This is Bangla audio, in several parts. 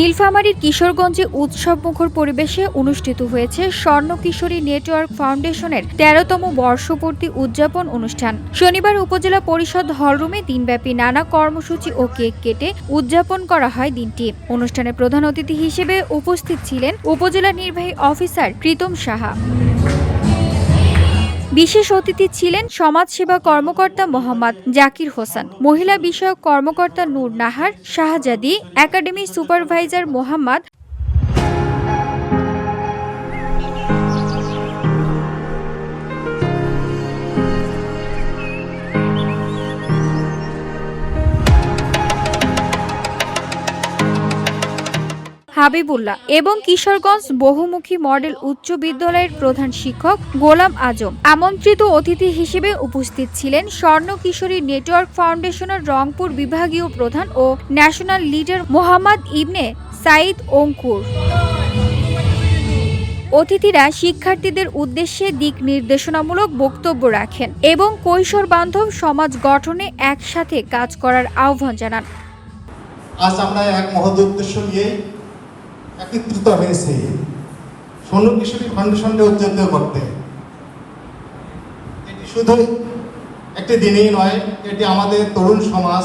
নীলফামারীর কিশোরগঞ্জে উৎসবমুখর পরিবেশে অনুষ্ঠিত হয়েছে স্বর্ণ কিশোরী নেটওয়ার্ক ফাউন্ডেশনের ১৩তম বর্ষপূর্তি উদযাপন অনুষ্ঠান। শনিবার উপজেলা পরিষদ হলরুমে দিনব্যাপী নানা কর্মসূচি ও কেক কেটে উদযাপন করা হয় দিনটি। অনুষ্ঠানে প্রধান অতিথি হিসেবে উপস্থিত ছিলেন উপজেলা নির্বাহী অফিসার প্রীতম সাহা। বিশেষ অতিথি ছিলেন সমাজসেবা কর্মকর্তা মোহাম্মদ জাকির হোসেন, মহিলা বিষয়ক কর্মকর্তা নূর নাহার শাহজাদি, একাডেমি সুপারভাইজার মোহাম্মদ হাবিবুল্লাহ এবং কিশোরগঞ্জ বহুমুখী মডেল উচ্চ বিদ্যালয়ের প্রধান শিক্ষক গোলাম আজম। আমন্ত্রিত অতিথি হিসেবে উপস্থিত ছিলেন স্বর্ণ কিশোরী নেটওয়ার্ক ফাউন্ডেশনের রংপুর বিভাগীয় প্রধান ও ন্যাশনাল লিডার মোহাম্মদ ইবনে সাইদ অঙ্কুর। অতিথিরা শিক্ষার্থীদের উদ্দেশ্যে দিক নির্দেশনামূলক বক্তব্য রাখেন এবং কৈশোর বান্ধব সমাজ গঠনে একসাথে কাজ করার আহ্বান জানান। আজ আমরা এক মহৎ উদ্দেশ্য নিয়ে একত্রিত হয়েছে স্বর্ণ কিশোরী ফাউন্ডেশনকে উদযাপিত করতে। এটি শুধু একটি দিনেই নয়, এটি আমাদের তরুণ সমাজ,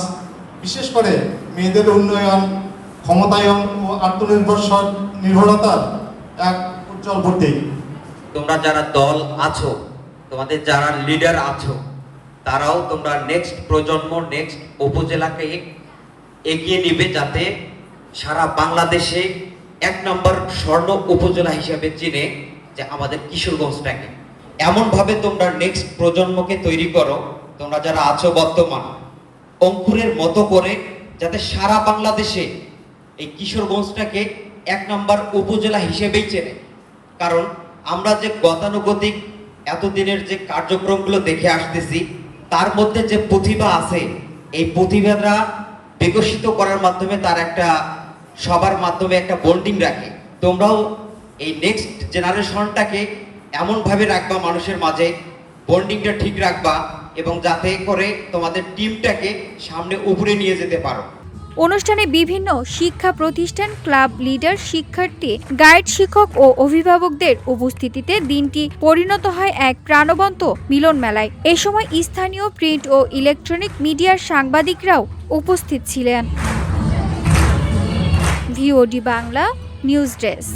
বিশেষ করে মেয়েদের উন্নয়ন, ক্ষমতায়ন ও আত্মনির্ভরতার এক উজ্জ্বল প্রতীক। তোমরা যারা দল আছো, তোমাদের যারা লিডার আছো, তারাও তোমরা নেক্সট প্রজন্ম, নেক্সট উপজেলাকে এগিয়ে নিবে, যাতে সারা বাংলাদেশে ১ নম্বর স্বর্ণ উপজেলা হিসেবে চিনে যে আমাদের কিশোরগঞ্জটাকে। এমনভাবে তোমরা নেক্সট প্রজন্মকে তৈরি করো, তোমরা যারা আছো বর্তমান, অঙ্কুরের মতো করে, যাতে সারা বাংলাদেশে এই কিশোরগঞ্জটাকে ১ নম্বর উপজেলা হিসেবেই চেনে। কারণ আমরা যে গতানুগতিক এতদিনের যে কার্যক্রমগুলো দেখে আসতেছি, তার মধ্যে যে প্রতিভা আছে, এই প্রতিভাটা বিকশিত করার মাধ্যমে তার একটা সবার মাধ্যমে একটা বন্ডিং রাখে। তোমরাও এই নেক্সট জেনারেশনটাকে এমনভাবে রাখবা, মানুষের মাঝে বন্ডিংটা ঠিক রাখবা, এবং যাতে করে তোমাদের টিমটাকে সামনে উপরে নিয়ে যেতে পারো। অনুষ্ঠানে বিভিন্ন শিক্ষা প্রতিষ্ঠান, ক্লাব লিডার, শিক্ষার্থী, গাইড, শিক্ষক ও অভিভাবকদের উপস্থিতিতে দিনটি পরিণত হয় এক প্রাণবন্ত মিলন মেলায়। এ সময় স্থানীয় প্রিন্ট ও ইলেকট্রনিক মিডিয়ার সাংবাদিকরাও উপস্থিত ছিলেন। VOD Bangla news desk.